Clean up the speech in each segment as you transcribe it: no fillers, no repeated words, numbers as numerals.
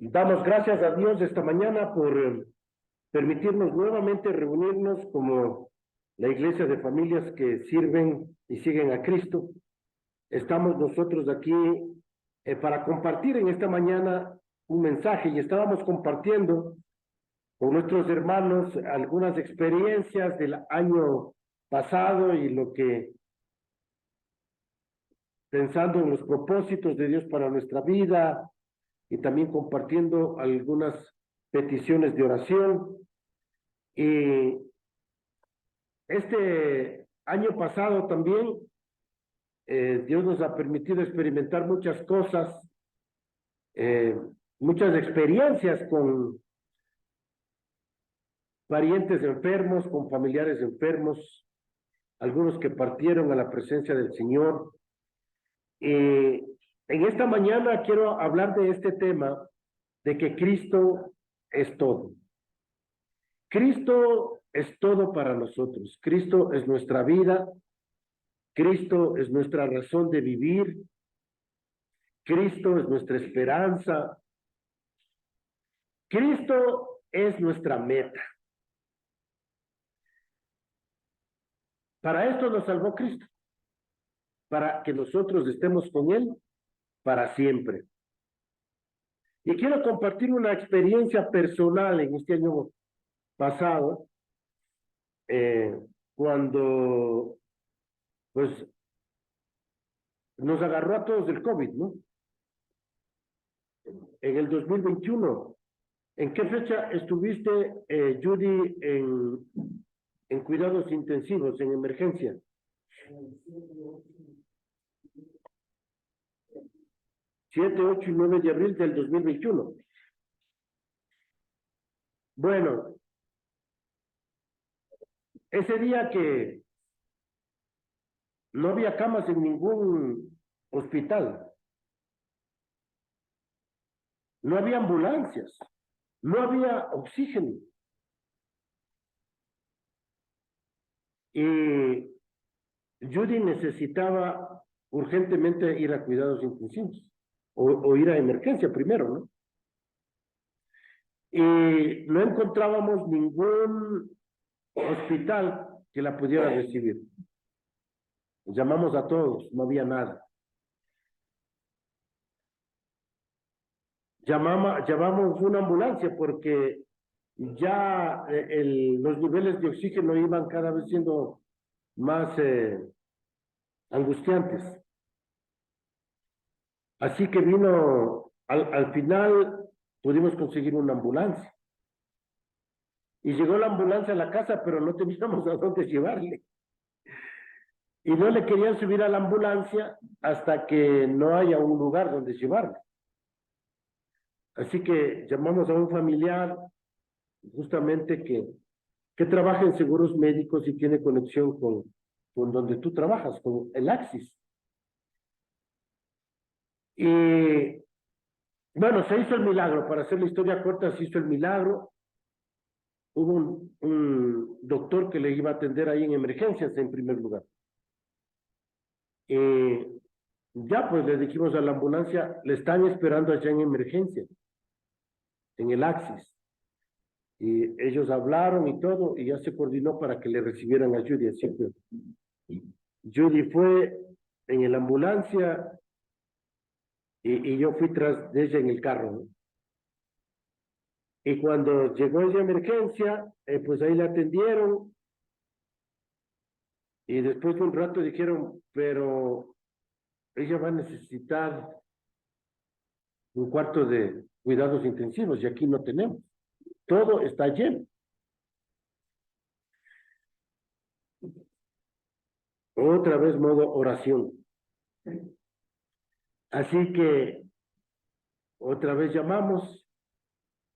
Damos gracias a Dios esta mañana por permitirnos nuevamente reunirnos como la iglesia de familias que sirven y siguen a Cristo. Estamos nosotros aquí para compartir en esta mañana un mensaje y estábamos compartiendo con nuestros hermanos algunas experiencias del año pasado y lo que, pensando en los propósitos de Dios para nuestra vida, y también compartiendo algunas peticiones de oración. Y este año pasado también Dios nos ha permitido experimentar muchas cosas, muchas experiencias con parientes enfermos, con familiares enfermos, algunos que partieron a la presencia del Señor. En esta mañana quiero hablar de este tema, de que Cristo es todo. Cristo es todo para nosotros. Cristo es nuestra vida. Cristo es nuestra razón de vivir. Cristo es nuestra esperanza. Cristo es nuestra meta. Para esto nos salvó Cristo, para que nosotros estemos con Él para siempre. Y quiero compartir una experiencia personal en este año pasado, cuando pues nos agarró a todos el COVID, ¿no? En el 2021. ¿En qué fecha estuviste, Judy, en cuidados intensivos, en emergencia? 7, 8 y 9 de abril del 2021. Bueno, ese día que no había camas en ningún hospital, no había ambulancias, no había oxígeno. Y Judy necesitaba urgentemente ir a cuidados intensivos o ir a emergencia primero, ¿no? Y no encontrábamos ningún hospital que la pudiera recibir. Llamamos a todos, no había nada. Llamamos una ambulancia porque ya los niveles de oxígeno iban cada vez siendo más angustiantes. Así que al final pudimos conseguir una ambulancia. Y llegó la ambulancia a la casa, pero no teníamos a dónde llevarle. Y no le querían subir a la ambulancia hasta que no haya un lugar donde llevarle. Así que llamamos a un familiar, justamente que trabaja en seguros médicos y tiene conexión con donde tú trabajas, con el Axis. Y bueno, se hizo el milagro. Para hacer la historia corta, se hizo el milagro. Hubo un doctor que le iba a atender ahí en emergencias en primer lugar. Ya pues le dijimos a la ambulancia, le están esperando allá en emergencia, en el Axis. Y ellos hablaron y todo, y ya se coordinó para que le recibieran a Judy. Así que Judy fue en la ambulancia y yo fui tras de ella en el carro, ¿no? Y cuando llegó esa emergencia, pues ahí la atendieron. Y después de un rato dijeron, pero ella va a necesitar un cuarto de cuidados intensivos y aquí no tenemos. Todo está lleno. Otra vez modo oración. Así que otra vez llamamos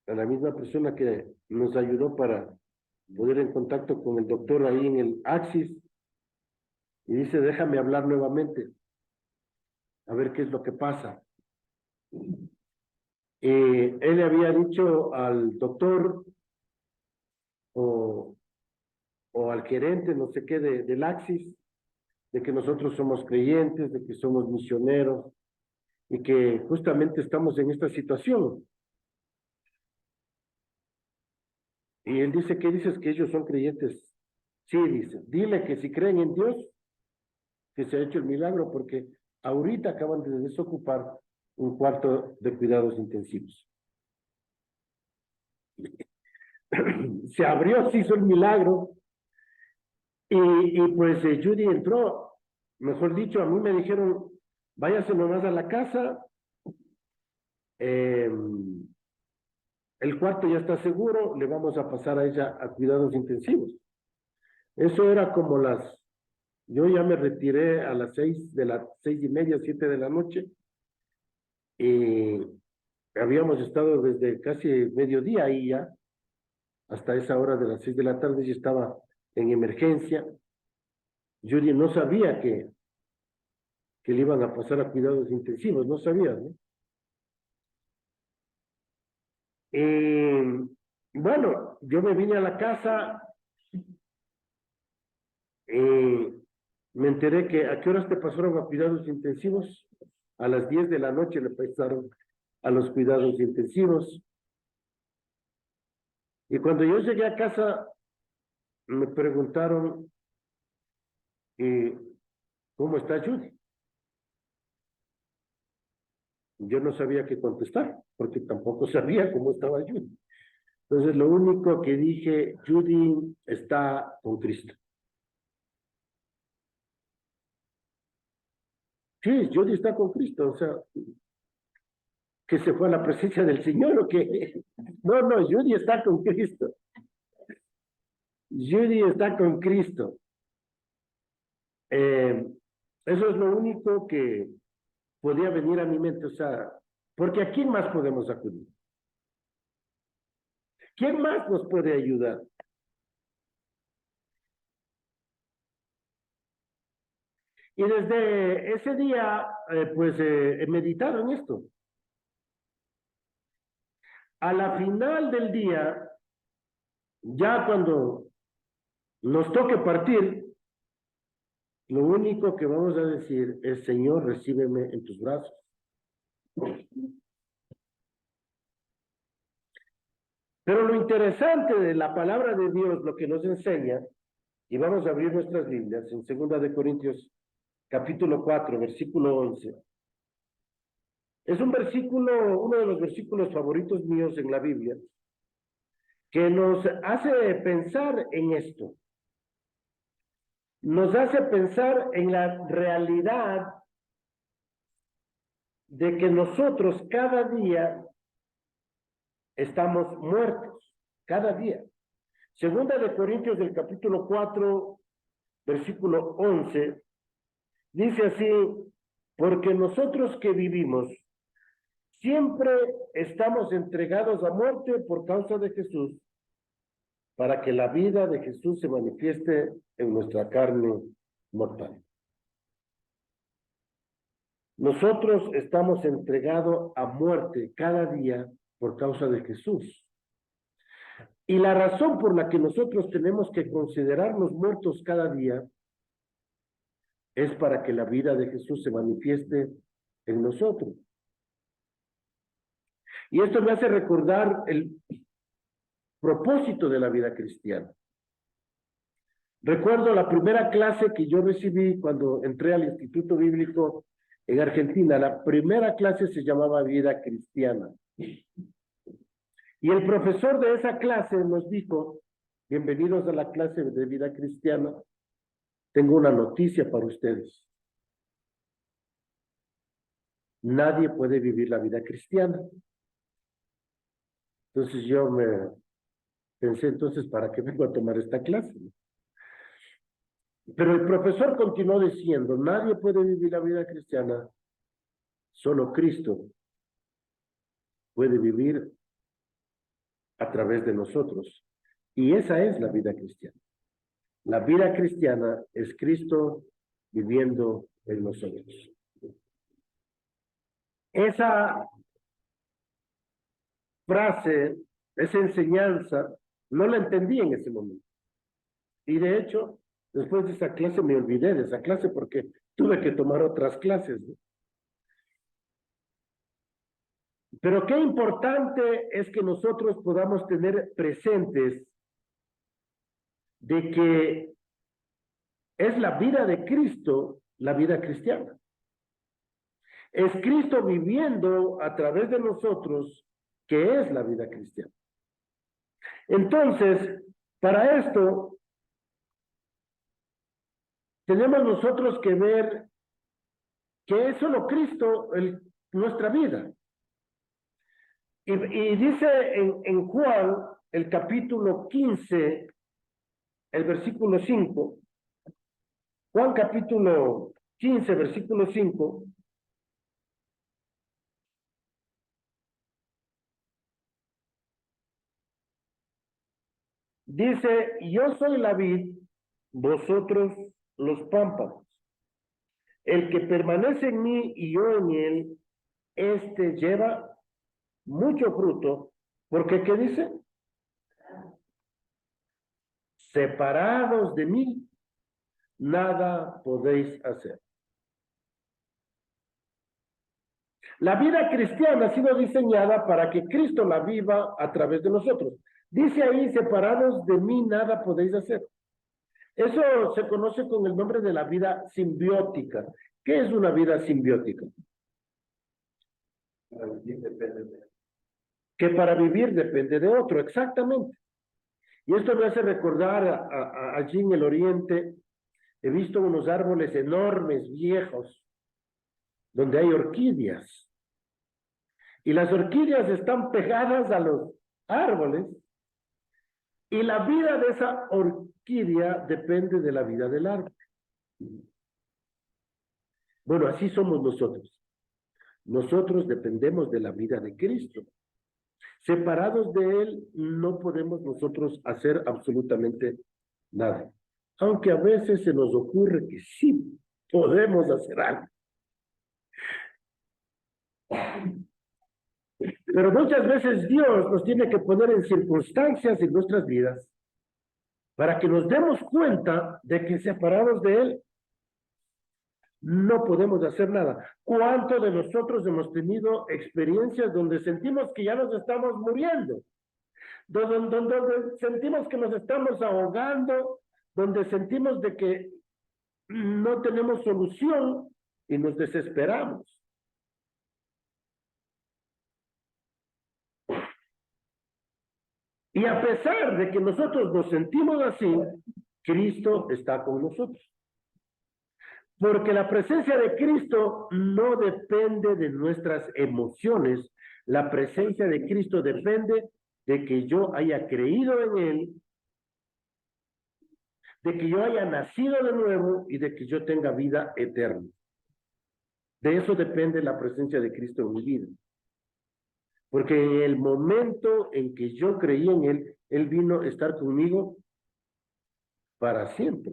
a la misma persona que nos ayudó para poner en contacto con el doctor ahí en el Axis. Y dice, déjame hablar nuevamente, a ver qué es lo que pasa. Él le había dicho al doctor o al gerente, no sé qué, del Axis, de que nosotros somos creyentes, de que somos misioneros y que justamente estamos en esta situación. Y él dice, ¿qué dices que ellos son creyentes? Sí, dice, dile que si creen en Dios, que se ha hecho el milagro, porque ahorita acaban de desocupar un cuarto de cuidados intensivos. Se abrió, se hizo el milagro, y pues Judy entró, mejor dicho, a mí me dijeron, váyase nomás a la casa, el cuarto ya está seguro, le vamos a pasar a ella a cuidados intensivos. Eso era como yo ya me retiré a las 6:30, 7 de la noche, y habíamos estado desde casi mediodía ahí ya, hasta esa hora de las 6 de la tarde, yo estaba en emergencia. Judy no sabía que le iban a pasar a cuidados intensivos, no sabía, ¿no? Bueno, yo me vine a la casa, me enteré que ¿a qué horas te pasaron a cuidados intensivos? A las 10 de la noche le pasaron a los cuidados intensivos. Y cuando yo llegué a casa, me preguntaron, ¿cómo está Judy? Yo no sabía qué contestar, porque tampoco sabía cómo estaba Judy. Entonces, lo único que dije, Judy está con Cristo. Sí, Judy está con Cristo, o sea, que se fue a la presencia del Señor o que... No, Judy está con Cristo. Judy está con Cristo. Eso es lo único que podía venir a mi mente, o sea, porque ¿a quién más podemos acudir? ¿Quién más nos puede ayudar? Y desde ese día, pues he meditado en esto. A la final del día, ya cuando nos toque partir, lo único que vamos a decir es, Señor, recíbeme en tus brazos. Pero lo interesante de la palabra de Dios, lo que nos enseña, y vamos a abrir nuestras Biblias en 2 Corintios capítulo 4, versículo 11. Es un versículo, uno de los versículos favoritos míos en la Biblia, que nos hace pensar en esto. Nos hace pensar en la realidad de que nosotros cada día estamos muertos, cada día. 2 Corintios del capítulo 4, versículo 11, dice así, porque nosotros que vivimos, siempre estamos entregados a muerte por causa de Jesús, para que la vida de Jesús se manifieste en nuestra carne mortal. Nosotros estamos entregados a muerte cada día por causa de Jesús. Y la razón por la que nosotros tenemos que considerarnos muertos cada día es para que la vida de Jesús se manifieste en nosotros. Y esto me hace recordar el propósito de la vida cristiana. Recuerdo la primera clase que yo recibí cuando entré al Instituto Bíblico en Argentina. La primera clase se llamaba Vida Cristiana. Y el profesor de esa clase nos dijo, bienvenidos a la clase de Vida Cristiana, tengo una noticia para ustedes. Nadie puede vivir la vida cristiana. Entonces yo me pensé, entonces, ¿para qué vengo a tomar esta clase? Pero el profesor continuó diciendo, nadie puede vivir la vida cristiana, solo Cristo puede vivir a través de nosotros. Y esa es la vida cristiana. La vida cristiana es Cristo viviendo en nosotros. Esa frase, esa enseñanza, no la entendí en ese momento. Y de hecho, después de esa clase me olvidé de esa clase porque tuve que tomar otras clases, ¿no? Pero qué importante es que nosotros podamos tener presentes de que es la vida de Cristo, la vida cristiana. Es Cristo viviendo a través de nosotros, que es la vida cristiana. Entonces, para esto, tenemos nosotros que ver que es solo Cristo nuestra vida. Y dice en Juan, el capítulo 15, el versículo 5, Juan capítulo 15, versículo 5, dice, yo soy la vid, vosotros los pámpanos. El que permanece en mí y yo en él, este lleva mucho fruto, porque ¿qué dice? Separados de mí, nada podéis hacer. La vida cristiana ha sido diseñada para que Cristo la viva a través de nosotros. Dice ahí, separados de mí, nada podéis hacer. Eso se conoce con el nombre de la vida simbiótica. ¿Qué es una vida simbiótica? Que para vivir depende de otro, exactamente. Y esto me hace recordar allí en el oriente, he visto unos árboles enormes, viejos, donde hay orquídeas. Y las orquídeas están pegadas a los árboles, y la vida de esa orquídea depende de la vida del árbol. Bueno, así somos nosotros. Nosotros dependemos de la vida de Cristo. Separados de Él, no podemos nosotros hacer absolutamente nada. Aunque a veces se nos ocurre que sí podemos hacer algo. Pero muchas veces Dios nos tiene que poner en circunstancias en nuestras vidas para que nos demos cuenta de que separados de Él no podemos hacer nada. ¿Cuántos de nosotros hemos tenido experiencias donde sentimos que ya nos estamos muriendo? Donde sentimos que nos estamos ahogando, donde sentimos de que no tenemos solución y nos desesperamos. Y a pesar de que nosotros nos sentimos así, Cristo está con nosotros. Porque la presencia de Cristo no depende de nuestras emociones. La presencia de Cristo depende de que yo haya creído en Él, de que yo haya nacido de nuevo y de que yo tenga vida eterna. De eso depende la presencia de Cristo en mi vida. Porque en el momento en que yo creí en Él, Él vino a estar conmigo para siempre.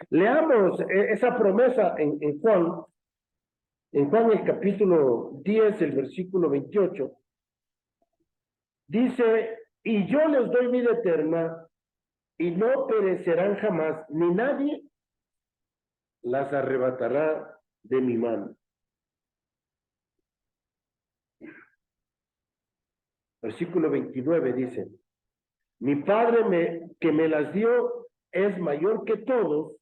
Leamos esa promesa en Juan el capítulo 10, el versículo 28. Dice, y yo les doy vida eterna y no perecerán jamás, ni nadie las arrebatará de mi mano. Versículo 29 dice, mi Padre que me las dio es mayor que todos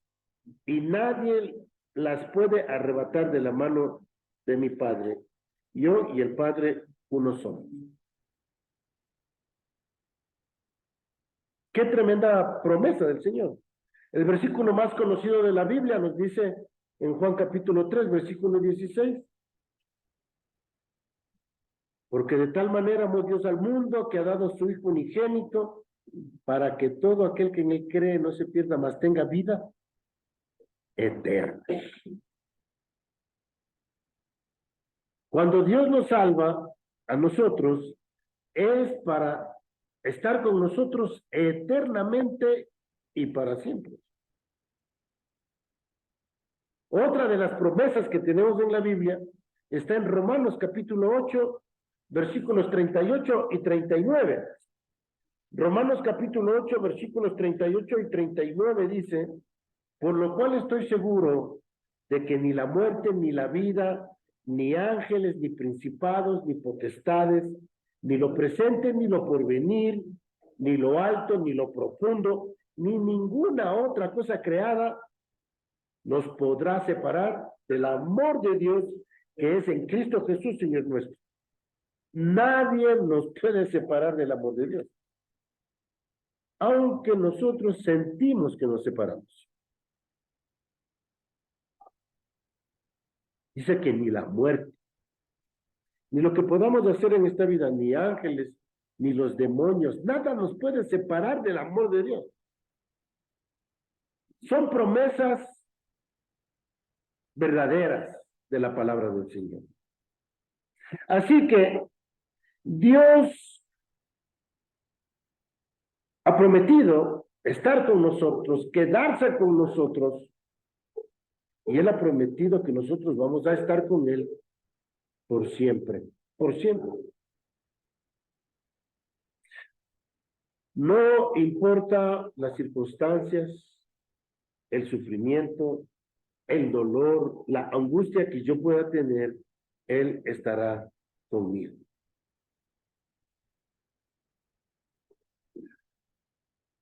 y nadie las puede arrebatar de la mano de mi Padre. Yo y el Padre uno somos. Qué tremenda promesa del Señor. El versículo más conocido de la Biblia nos dice en Juan capítulo 3, versículo 16. Porque de tal manera amó Dios al mundo que ha dado a su Hijo unigénito para que todo aquel que en él cree no se pierda, mas tenga vida eterna. Cuando Dios nos salva a nosotros, es para estar con nosotros eternamente y para siempre. Otra de las promesas que tenemos en la Biblia está en Romanos capítulo 8, versículos 38 y 39. Romanos capítulo 8, versículos 38 y 39 dice, por lo cual estoy seguro de que ni la muerte, ni la vida, ni ángeles, ni principados, ni potestades, ni lo presente, ni lo porvenir, ni lo alto, ni lo profundo, ni ninguna otra cosa creada nos podrá separar del amor de Dios que es en Cristo Jesús, Señor nuestro. Nadie nos puede separar del amor de Dios, aunque nosotros sentimos que nos separamos. Dice que ni la muerte, ni lo que podamos hacer en esta vida, ni ángeles, ni los demonios, nada nos puede separar del amor de Dios. Son promesas verdaderas de la palabra del Señor. Así que Dios ha prometido estar con nosotros, quedarse con nosotros, y Él ha prometido que nosotros vamos a estar con Él por siempre, por siempre. No importa las circunstancias, el sufrimiento, el dolor, la angustia que yo pueda tener, Él estará conmigo.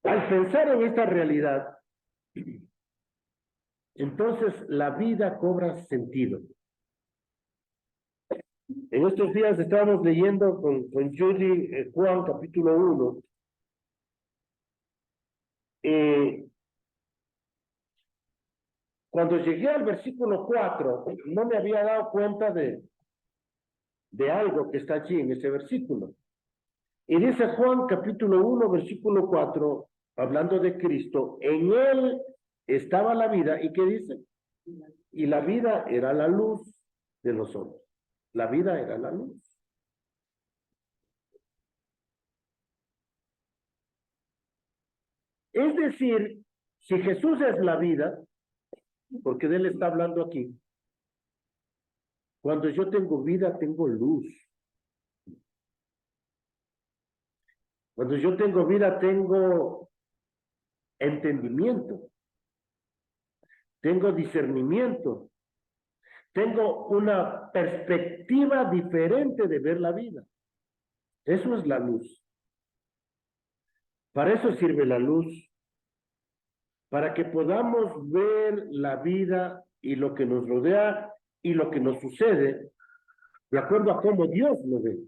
Al pensar en esta realidad, entonces la vida cobra sentido. En estos días estábamos leyendo con Judy Juan capítulo 1. Cuando llegué al versículo 4, no me había dado cuenta de algo que está allí en ese versículo. Y dice Juan capítulo 1, versículo 4, hablando de Cristo, en Él estaba la vida, ¿y qué dice? Y la vida era la luz de los hombres. La vida era la luz. Es decir, si Jesús es la vida, porque de Él está hablando aquí, cuando yo tengo vida, tengo luz. Cuando yo tengo vida, tengo entendimiento, tengo discernimiento, tengo una perspectiva diferente de ver la vida. Eso es la luz. Para eso sirve la luz, para que podamos ver la vida y lo que nos rodea y lo que nos sucede de acuerdo a cómo Dios lo ve.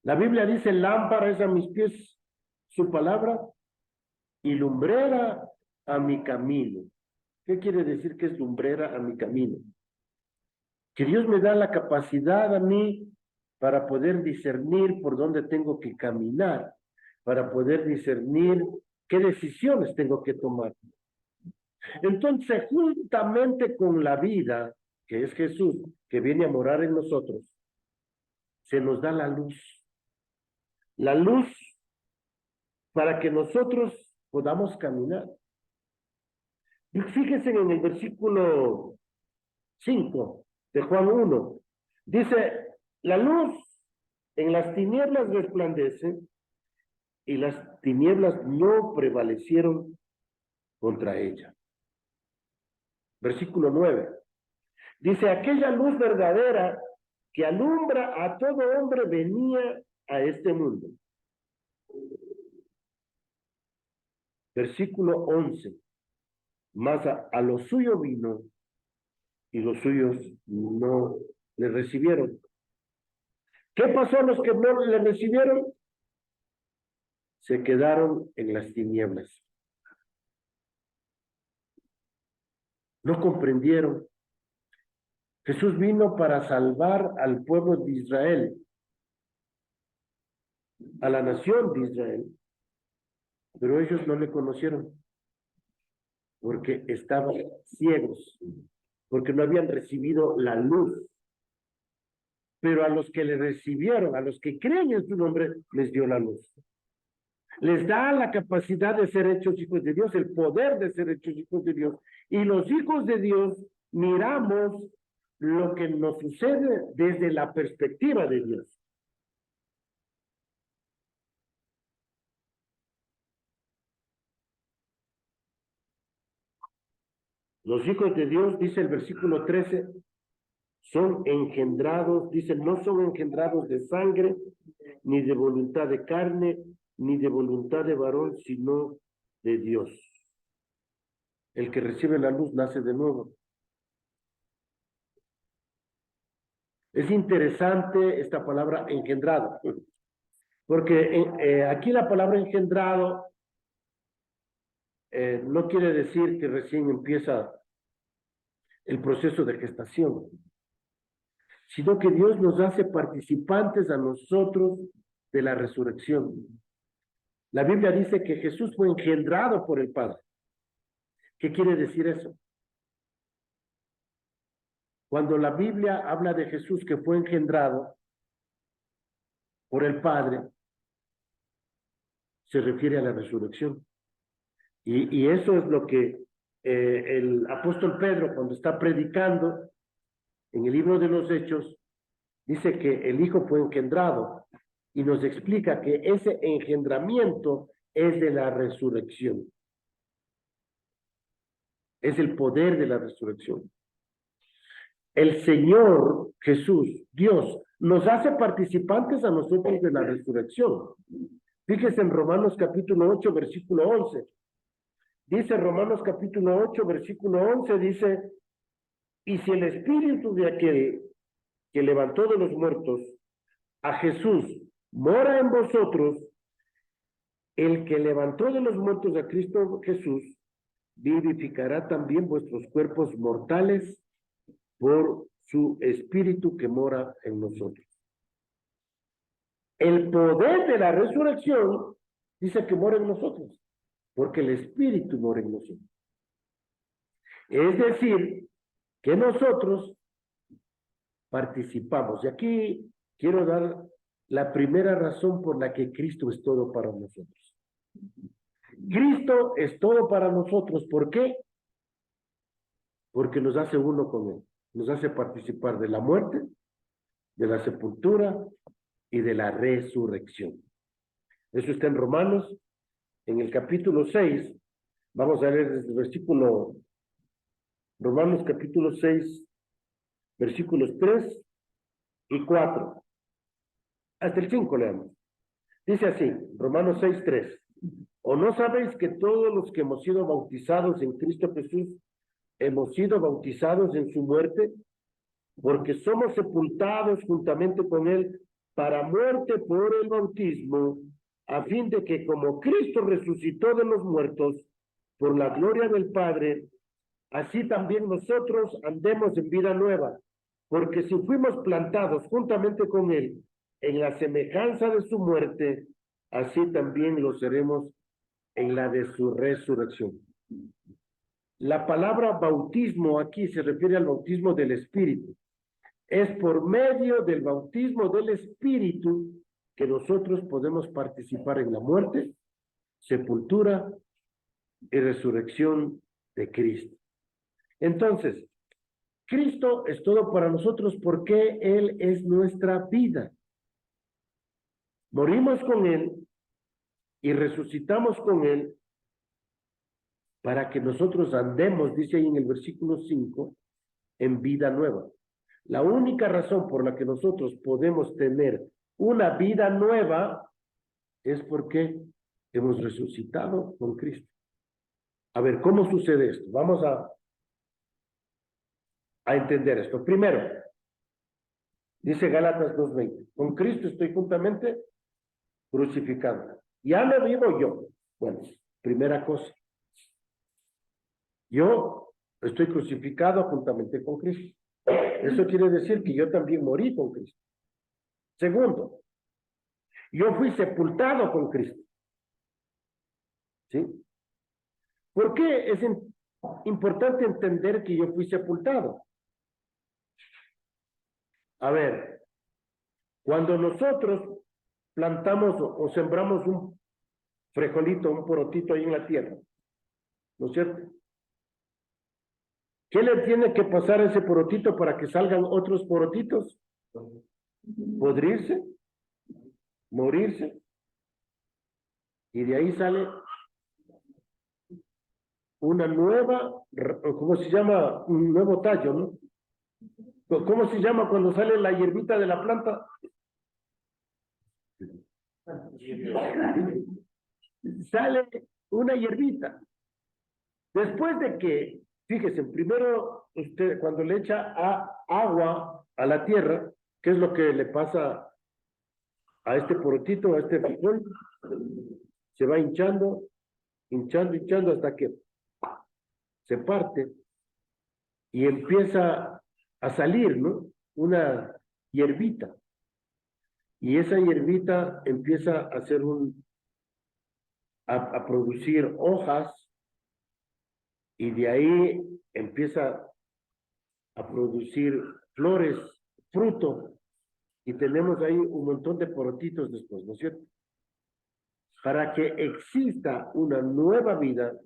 La Biblia dice, lámpara es a mis pies su palabra y lumbrera a mi camino. ¿Qué quiere decir que es lumbrera a mi camino? Que Dios me da la capacidad a mí para poder discernir por dónde tengo que caminar, para poder discernir qué decisiones tengo que tomar. Entonces, juntamente con la vida, que es Jesús, que viene a morar en nosotros, se nos da la luz. La luz para que nosotros podamos caminar. Y fíjense en el versículo 5 de Juan 1. Dice, la luz en las tinieblas resplandece y las tinieblas no prevalecieron contra ella. Versículo 9. Dice, aquella luz verdadera que alumbra a todo hombre venía a este mundo. Versículo 11. Mas a lo suyo vino y los suyos no le recibieron. ¿Qué pasó a los que no le recibieron? Se quedaron en las tinieblas. No comprendieron. Jesús vino para salvar al pueblo de Israel, a la nación de Israel, pero ellos no le conocieron porque estaban ciegos, porque no habían recibido la luz. Pero a los que le recibieron, a los que creen en su nombre, les dio la luz. Les da la capacidad de ser hechos hijos de Dios, el poder de ser hechos hijos de Dios. Y los hijos de Dios miramos lo que nos sucede desde la perspectiva de Dios. Los hijos de Dios, dice el versículo 13, son engendrados, dice, no son engendrados de sangre, ni de voluntad de carne, ni de voluntad de varón, sino de Dios. El que recibe la luz nace de nuevo. Es interesante esta palabra engendrado, porque aquí la palabra engendrado no quiere decir que recién empieza el proceso de gestación, sino que Dios nos hace participantes a nosotros de la resurrección. La Biblia dice que Jesús fue engendrado por el Padre. ¿Qué quiere decir eso? Cuando la Biblia habla de Jesús que fue engendrado por el Padre, se refiere a la resurrección. Y eso es lo que el apóstol Pedro, cuando está predicando en el libro de los Hechos, dice que el Hijo fue engendrado y nos explica que ese engendramiento es de la resurrección. Es el poder de la resurrección. El Señor Jesús, Dios, nos hace participantes a nosotros de la resurrección. Fíjese en Romanos capítulo 8, versículo 11. Dice Romanos capítulo 8, versículo 11, dice, y si el espíritu de aquel que levantó de los muertos a Jesús mora en vosotros, el que levantó de los muertos a Cristo Jesús vivificará también vuestros cuerpos mortales por su espíritu que mora en nosotros. El poder de la resurrección dice que mora en nosotros, porque el espíritu mora en nosotros. Es decir, que nosotros participamos. Y aquí quiero dar la primera razón por la que Cristo es todo para nosotros. Cristo es todo para nosotros. ¿Por qué? Porque nos hace uno con Él. Nos hace participar de la muerte, de la sepultura y de la resurrección. Eso está en Romanos, en el capítulo 6. Vamos a leer desde el versículo, Romanos capítulo 6, versículos 3 y 4. Hasta el 5 leamos. Dice así, Romanos 6, 3. ¿O no sabéis que todos los que hemos sido bautizados en Cristo Jesús, hemos sido bautizados en su muerte? Porque somos sepultados juntamente con Él para muerte por el bautismo, a fin de que como Cristo resucitó de los muertos por la gloria del Padre, así también nosotros andemos en vida nueva. Porque si fuimos plantados juntamente con Él en la semejanza de su muerte, así también lo seremos en la de su resurrección. La palabra bautismo aquí se refiere al bautismo del Espíritu. Es por medio del bautismo del Espíritu que nosotros podemos participar en la muerte, sepultura y resurrección de Cristo. Entonces, Cristo es todo para nosotros porque Él es nuestra vida. Morimos con Él y resucitamos con Él para que nosotros andemos, dice ahí en el versículo 5, en vida nueva. La única razón por la que nosotros podemos tener una vida nueva es porque hemos resucitado con Cristo. A ver, ¿cómo sucede esto? Vamos a entender esto. Primero, dice Gálatas 2:20, con Cristo estoy juntamente crucificado. Ya no vivo yo. Bueno, primera cosa. Yo estoy crucificado juntamente con Cristo. Eso quiere decir que yo también morí con Cristo. Segundo, yo fui sepultado con Cristo. ¿Sí? ¿Por qué es importante entender que yo fui sepultado? A ver, cuando nosotros plantamos o sembramos un frijolito, un porotito ahí en la tierra, ¿no es cierto? ¿Qué le tiene que pasar a ese porotito para que salgan otros porotitos? Podrirse, morirse, y de ahí sale una nueva, ¿cómo se llama? Un nuevo tallo, ¿no? ¿Cómo se llama cuando sale la hierbita de la planta? sale una hierbita. Después de que, fíjese, primero usted cuando le echa agua a la tierra, ¿qué es lo que le pasa a este porotito, a este frijol? Se va hinchando, hinchando hasta que se parte y empieza a salir, ¿no? Una hierbita. Y esa hierbita empieza a hacer a producir hojas y de ahí empieza a producir flores, fruto, y tenemos ahí un montón de porotitos después, ¿no es cierto? Para que exista una nueva vida,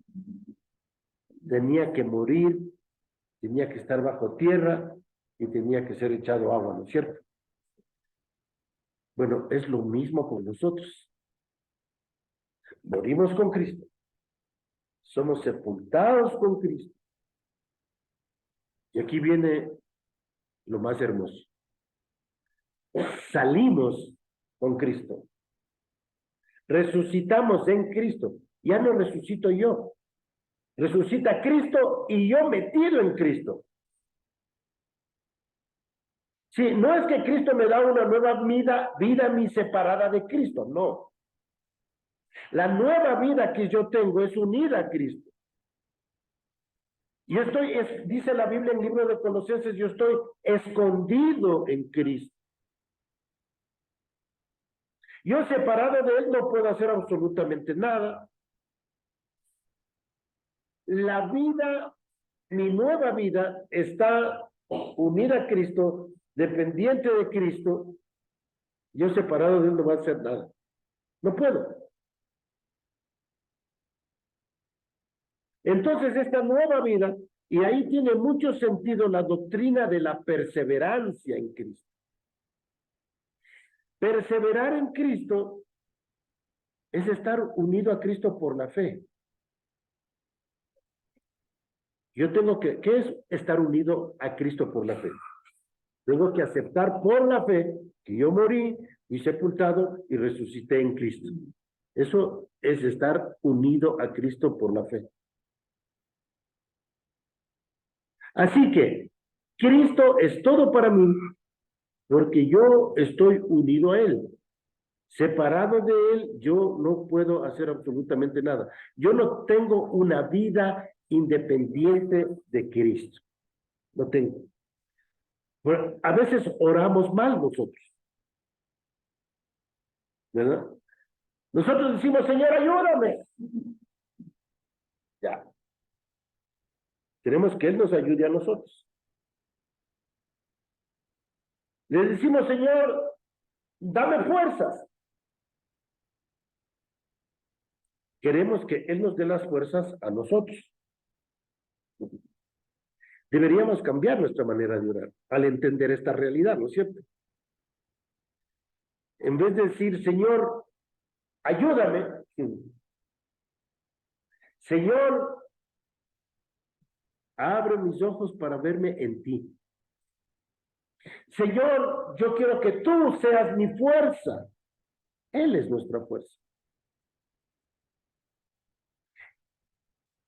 tenía que morir, tenía que estar bajo tierra y tenía que ser echado agua, ¿no es cierto? Bueno, es lo mismo con nosotros. Morimos con Cristo. Somos sepultados con Cristo. Y aquí viene lo más hermoso. Salimos con Cristo. Resucitamos en Cristo. Ya no resucito yo. Resucita Cristo y yo metido en Cristo. Sí, no es que Cristo me da una nueva vida a mí separada de Cristo, no. La nueva vida que yo tengo es unida a Cristo. Yo estoy, dice la Biblia en el libro de Colosenses, yo estoy escondido en Cristo. Yo separado de Él no puedo hacer absolutamente nada. La vida, mi nueva vida, está unida a Cristo, dependiente de Cristo. Yo separado de Él no voy a hacer nada. No puedo. Entonces, esta nueva vida, y ahí tiene mucho sentido la doctrina de la perseverancia en Cristo. Perseverar en Cristo es estar unido a Cristo por la fe. Yo tengo que, ¿qué es estar unido a Cristo por la fe? Tengo que aceptar por la fe que yo morí, fui sepultado y resucité en Cristo. Eso es estar unido a Cristo por la fe. Así que Cristo es todo para mí porque yo estoy unido a Él. Separado de Él, yo no puedo hacer absolutamente nada. Yo no tengo una vida independiente de Cristo. No tengo. Bueno, a veces oramos mal nosotros, ¿verdad? Nosotros decimos, Señor, ayúdame. Ya. Queremos que Él nos ayude a nosotros. Le decimos, Señor, dame fuerzas. Queremos que Él nos dé las fuerzas a nosotros. Deberíamos cambiar nuestra manera de orar al entender esta realidad, ¿no es cierto? En vez de decir, Señor, ayúdame. Señor, abre mis ojos para verme en ti. Señor, yo quiero que tú seas mi fuerza. Él es nuestra fuerza.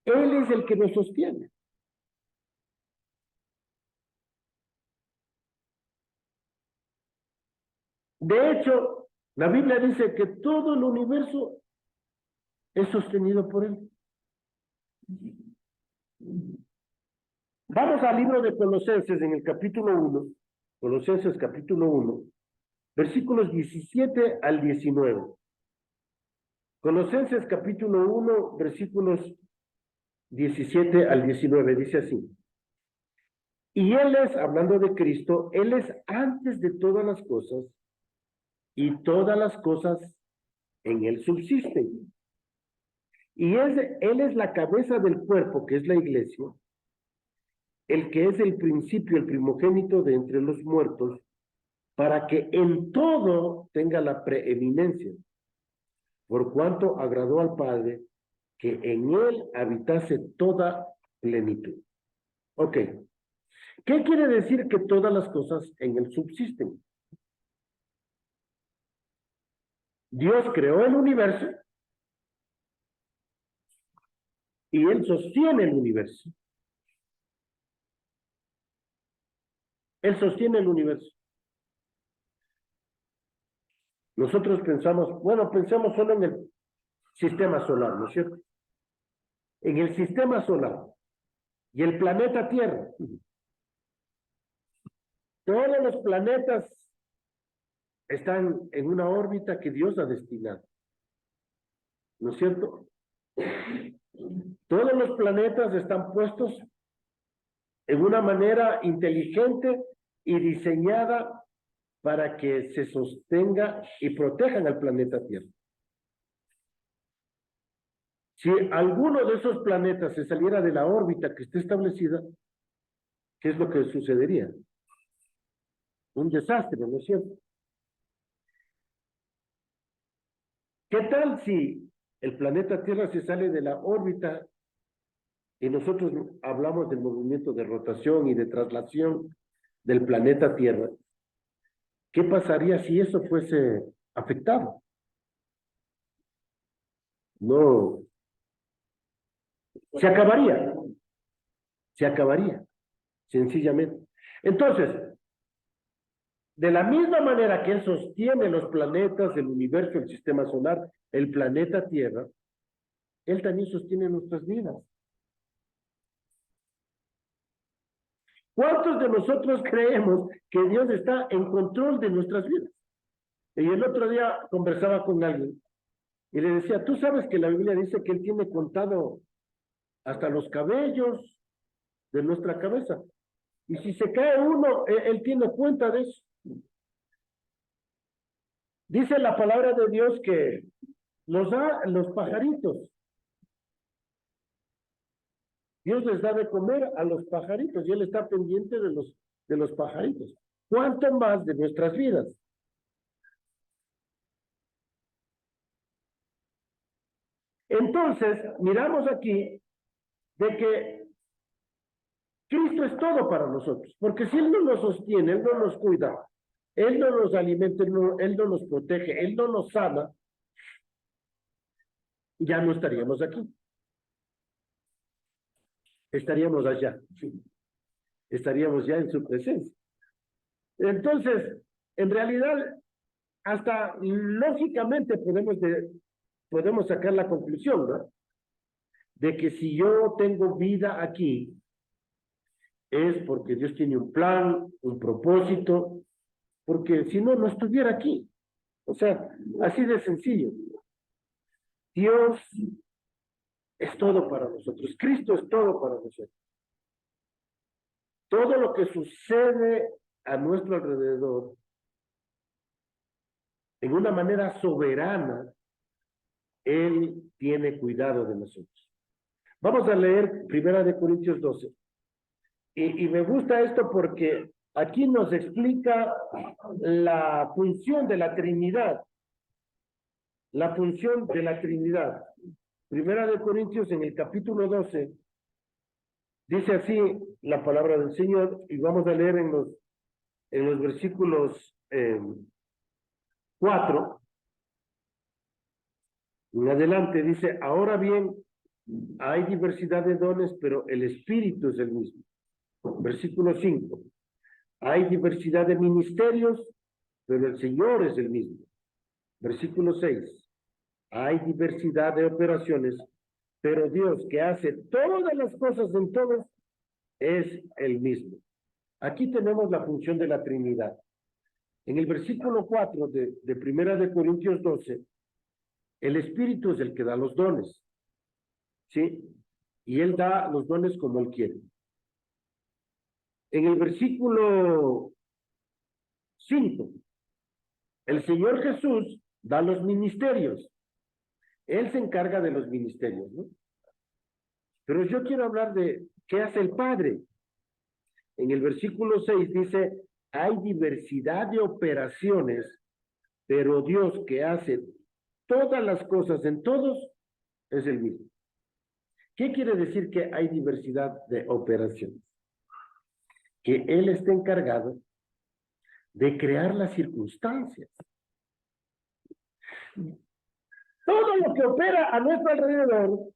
Él es el que nos sostiene. De hecho, la Biblia dice que todo el universo es sostenido por Él. Vamos al libro de Colosenses en el capítulo 1, Colosenses capítulo 1, versículos 17 al 19. Colosenses capítulo 1, versículos 17 al 19, dice así. Y Él es, hablando de Cristo, Él es antes de todas las cosas, y todas las cosas en Él subsisten. Y Él es la cabeza del cuerpo, que es la iglesia, el que es el principio, el primogénito de entre los muertos, para que en todo tenga la preeminencia, por cuanto agradó al Padre que en Él habitase toda plenitud. Ok. ¿Qué quiere decir que todas las cosas en Él subsisten? Dios creó el universo y Él sostiene el universo. Él sostiene el universo. Nosotros pensamos, bueno, pensamos solo en el sistema solar, ¿no es cierto? En el sistema solar y el planeta Tierra. Todos los planetas están en una órbita que Dios ha destinado, ¿no es cierto? Todos los planetas están puestos en una manera inteligente y diseñada para que se sostenga y protejan al planeta Tierra. Si alguno de esos planetas se saliera de la órbita que está establecida, ¿qué es lo que sucedería? Un desastre, ¿no es cierto? ¿Qué tal si el planeta Tierra se sale de la órbita y nosotros hablamos del movimiento de rotación y de traslación del planeta Tierra? ¿Qué pasaría si eso fuese afectado? No, se acabaría, sencillamente. Entonces, de la misma manera que Él sostiene los planetas, el universo, el sistema solar, el planeta Tierra, Él también sostiene nuestras vidas. ¿Cuántos de nosotros creemos que Dios está en control de nuestras vidas? Y el otro día conversaba con alguien y le decía, tú sabes que la Biblia dice que Él tiene contado hasta los cabellos de nuestra cabeza. Y si se cae uno, Él tiene cuenta de eso. Dice la palabra de Dios que los da los pajaritos. Dios les da de comer a los pajaritos y Él está pendiente de los pajaritos. ¿Cuánto más de nuestras vidas? Entonces, miramos aquí de que Cristo es todo para nosotros, porque si Él no nos sostiene, Él no nos cuida, Él no nos alimenta, Él no nos protege, Él no nos sana, ya no estaríamos aquí. Estaríamos allá, estaríamos ya en su presencia. Entonces, en realidad, hasta lógicamente podemos sacar la conclusión, ¿no? De que si yo tengo vida aquí, es porque Dios tiene un plan, un propósito, porque si no, no estuviera aquí. O sea, así de sencillo. Dios es todo para nosotros, Cristo es todo para nosotros. Todo lo que sucede a nuestro alrededor, en una manera soberana, Él tiene cuidado de nosotros. Vamos a leer 1 Corintios 12. Y me gusta esto porque aquí nos explica la función de la Trinidad. La función de la Trinidad. 1 Corintios en el capítulo 12 dice así la palabra del Señor y vamos a leer en los versículos 4 en adelante. Dice, ahora bien, hay diversidad de dones, pero el Espíritu es el mismo. Versículo 5. Hay diversidad de ministerios, pero el Señor es el mismo. Versículo 6. Hay diversidad de operaciones, pero Dios que hace todas las cosas en todos es el mismo. Aquí tenemos la función de la Trinidad. En el versículo 4 de 1 Corintios 12, el Espíritu es el que da los dones, ¿sí? Y Él da los dones como Él quiere. En el versículo 5, el Señor Jesús da los ministerios. Él se encarga de los ministerios, ¿no? Pero yo quiero hablar de qué hace el Padre. En el versículo 6 dice, hay diversidad de operaciones, pero Dios que hace todas las cosas en todos es el mismo. ¿Qué quiere decir que hay diversidad de operaciones? Que Él está encargado de crear las circunstancias. Todo lo que opera a nuestro alrededor,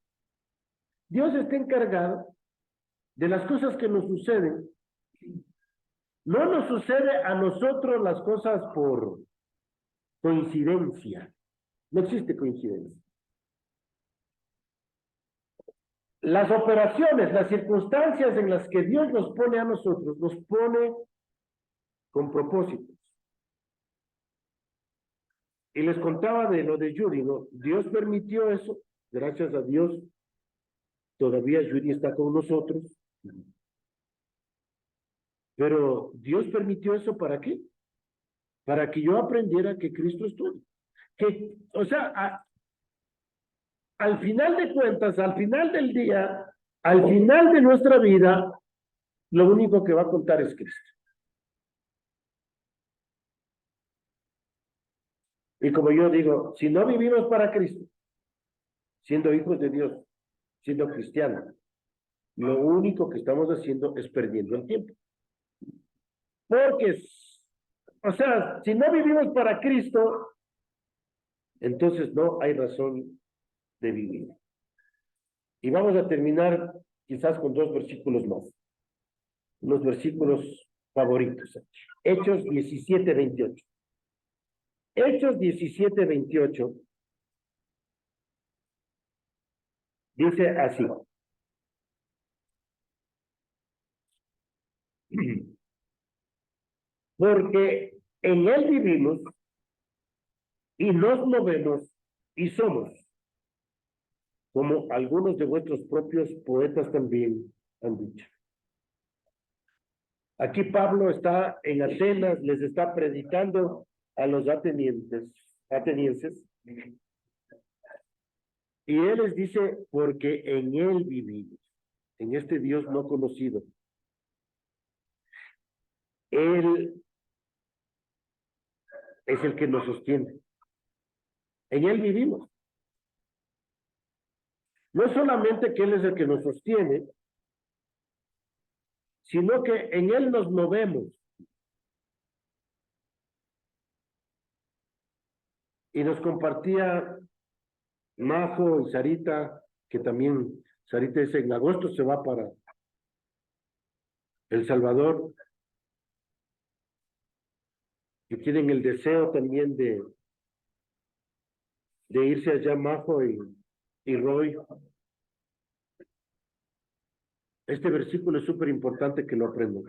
Dios está encargado de las cosas que nos suceden. No nos sucede a nosotros las cosas por coincidencia. No existe coincidencia. Las operaciones, las circunstancias en las que Dios nos pone a nosotros, nos pone con propósitos. Y les contaba de lo de Yuri, ¿no? Dios permitió eso, gracias a Dios, todavía Yuri está con nosotros. Pero Dios permitió eso ¿para qué? Para que yo aprendiera que Cristo es todo. Que, o sea, al final de cuentas, al final del día, al final de nuestra vida, lo único que va a contar es Cristo. Y como yo digo, si no vivimos para Cristo, siendo hijos de Dios, siendo cristianos, lo único que estamos haciendo es perdiendo el tiempo. Porque, o sea, si no vivimos para Cristo, entonces no hay razón de vivir. Y vamos a terminar quizás con 2 versículos más. Unos versículos favoritos. Hechos 17:28. Hechos 17:28 dice así. Porque en él vivimos y nos movemos y somos, como algunos de vuestros propios poetas también han dicho. Aquí Pablo está en Atenas, les está predicando a los atenienses, y él les dice, porque en él vivimos, en este Dios no conocido. Él es el que nos sostiene. En él vivimos. No solamente que él es el que nos sostiene, sino que en él nos movemos. Y nos compartía Majo y Sarita, que también Sarita dice, en agosto se va para El Salvador, y tienen el deseo también de irse allá Majo y Roy. Este versículo es súper importante que lo aprendan.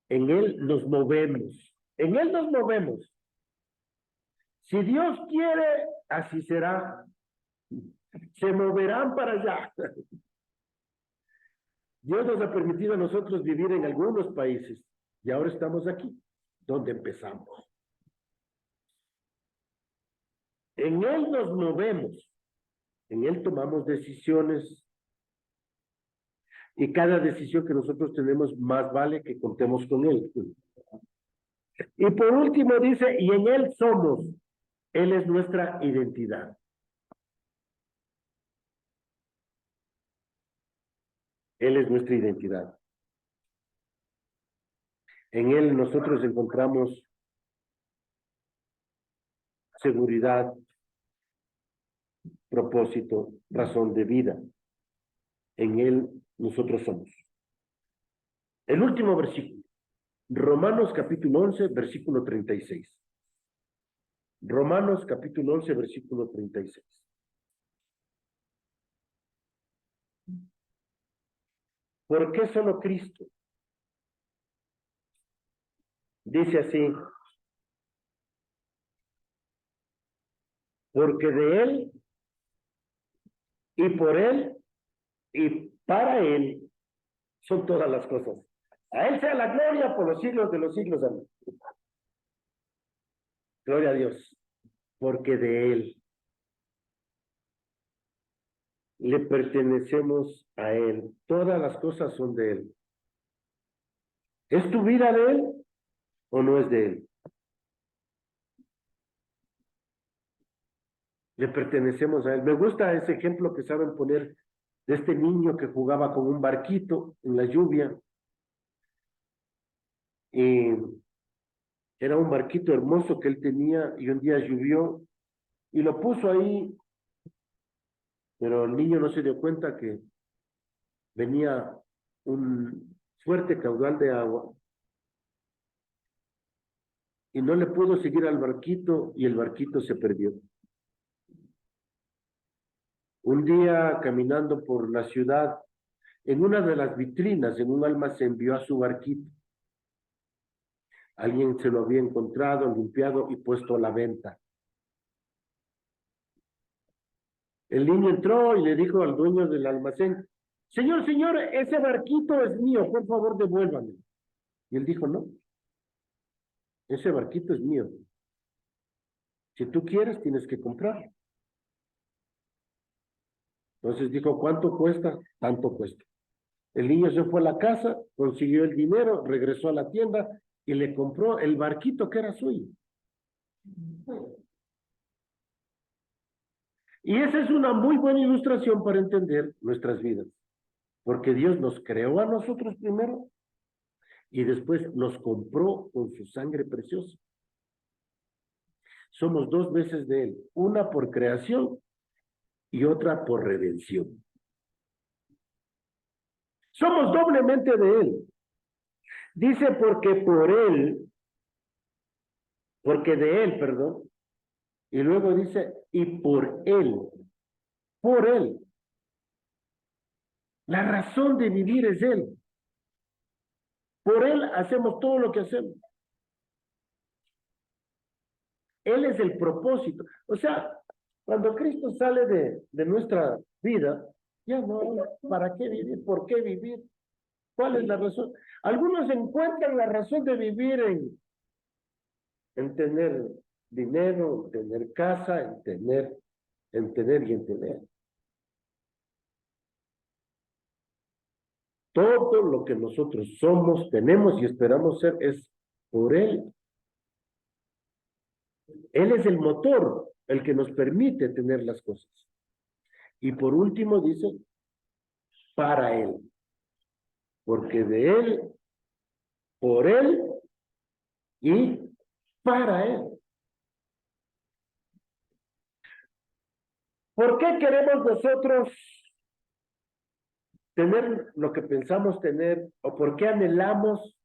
En él nos movemos. En él nos movemos. Si Dios quiere, así será. Se moverán para allá. Dios nos ha permitido a nosotros vivir en algunos países y ahora estamos aquí, donde empezamos. En él nos movemos. En él tomamos decisiones. Y cada decisión que nosotros tenemos más vale que contemos con él. Y por último dice, y en él somos. Él es nuestra identidad. Él es nuestra identidad. En él nosotros encontramos seguridad, propósito, razón de vida. En él nosotros somos. El último versículo. Romanos capítulo 11, versículo 36. Romanos capítulo 11, versículo 36. ¿Por qué solo Cristo? Dice así, porque de Él y por Él y para Él son todas las cosas. A Él sea la gloria por los siglos de los siglos. Amén. Gloria a Dios, porque de Él le pertenecemos a Él. Todas las cosas son de Él. ¿Es tu vida de Él o no es de Él? Le pertenecemos a Él. Me gusta ese ejemplo que saben poner de este niño que jugaba con un barquito en la lluvia. Y era un barquito hermoso que él tenía y un día llovió y lo puso ahí, pero el niño no se dio cuenta que venía un fuerte caudal de agua y no le pudo seguir al barquito y el barquito se perdió. Un día caminando por la ciudad, en una de las vitrinas, en un almacén, vio a su barquito. Alguien se lo había encontrado, limpiado y puesto a la venta. El niño entró y le dijo al dueño del almacén: señor, ese barquito es mío, por favor devuélvame. Y él dijo: no, ese barquito es mío. Si tú quieres, tienes que comprarlo. Entonces dijo: ¿cuánto cuesta? Tanto cuesta. El niño se fue a la casa, consiguió el dinero, regresó a la tienda y le compró el barquito que era suyo. Y esa es una muy buena ilustración para entender nuestras vidas, porque Dios nos creó a nosotros primero y después nos compró con su sangre preciosa. Somos dos veces de Él, una por creación y otra por redención. Somos doblemente de Él. Dice porque de Él, perdón, y luego dice, y por Él. La razón de vivir es Él. Por Él hacemos todo lo que hacemos. Él es el propósito. O sea, cuando Cristo sale de nuestra vida, ya no, ¿para qué vivir? ¿Por qué vivir? ¿Cuál es la razón? Algunos encuentran la razón de vivir en tener dinero, en tener casa, en tener y en tener. Todo lo que nosotros somos, tenemos y esperamos ser es por Él. Él es el motor, el que nos permite tener las cosas. Y por último dice, para Él. Porque de Él, por Él y para Él. ¿Por qué queremos nosotros tener lo que pensamos tener? ¿O por qué anhelamos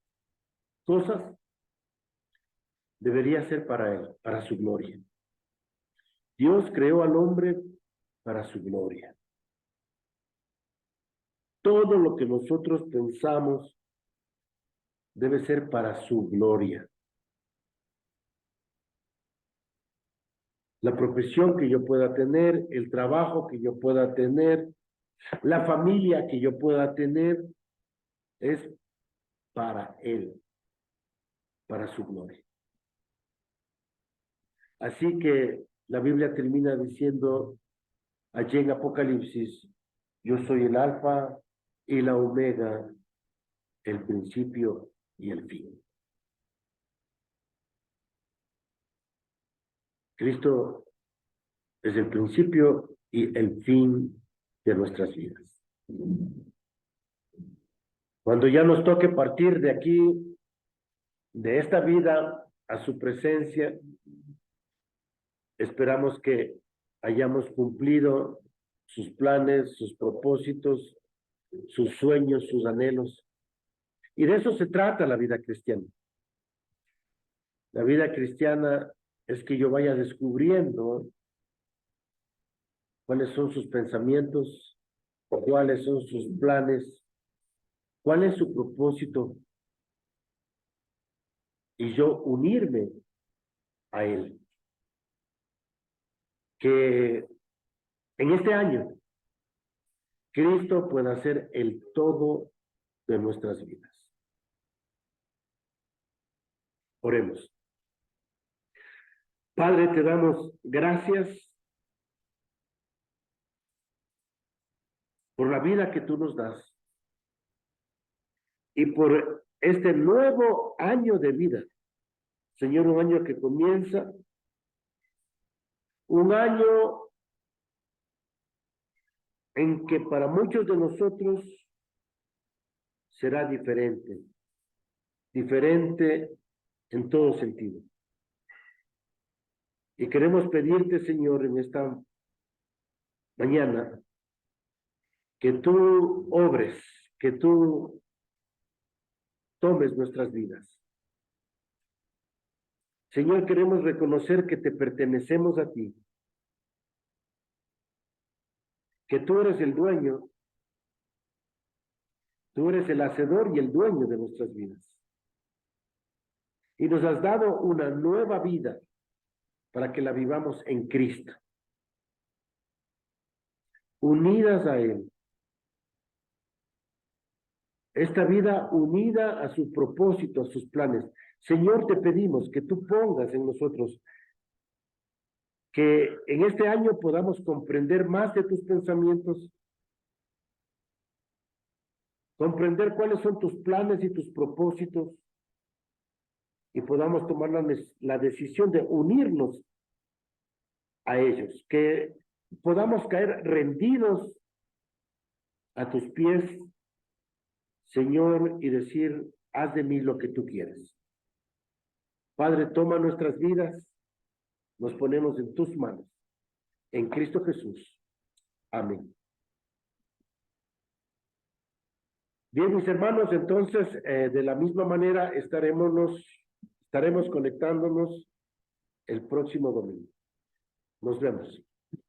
cosas? Debería ser para Él, para su gloria. Dios creó al hombre para su gloria. Todo lo que nosotros pensamos debe ser para su gloria. La profesión que yo pueda tener, el trabajo que yo pueda tener, la familia que yo pueda tener, es para Él, para su gloria. Así que la Biblia termina diciendo allí en Apocalipsis, yo soy el alfa y la omega, el principio y el fin. Cristo es el principio y el fin de nuestras vidas. Cuando ya nos toque partir de aquí, de esta vida, a su presencia, esperamos que hayamos cumplido sus planes, sus propósitos, sus sueños, sus anhelos. Y de eso se trata la vida cristiana. La vida cristiana es que yo vaya descubriendo cuáles son sus pensamientos, cuáles son sus planes, cuál es su propósito, y yo unirme a Él. Que en este año Cristo pueda ser el todo de nuestras vidas. Oremos. Padre, te damos gracias por la vida que tú nos das y por este nuevo año de vida. Señor, un año que comienza, un año en que para muchos de nosotros será diferente en todo sentido. Y queremos pedirte, Señor, en esta mañana, que tú obres, que tú tomes nuestras vidas. Señor, queremos reconocer que te pertenecemos a ti, que tú eres el dueño, tú eres el hacedor y el dueño de nuestras vidas. Y nos has dado una nueva vida para que la vivamos en Cristo, unidas a Él. Esta vida unida a su propósito, a sus planes. Señor, te pedimos que tú pongas en nosotros, que en este año podamos comprender más de tus pensamientos, comprender cuáles son tus planes y tus propósitos, y podamos tomar la decisión de unirnos a ellos, que podamos caer rendidos a tus pies, Señor, y decir, haz de mí lo que tú quieres. Padre, toma nuestras vidas, nos ponemos en tus manos, en Cristo Jesús. Amén. Bien, mis hermanos, entonces, de la misma manera estaremos conectándonos el próximo domingo. Nos vemos.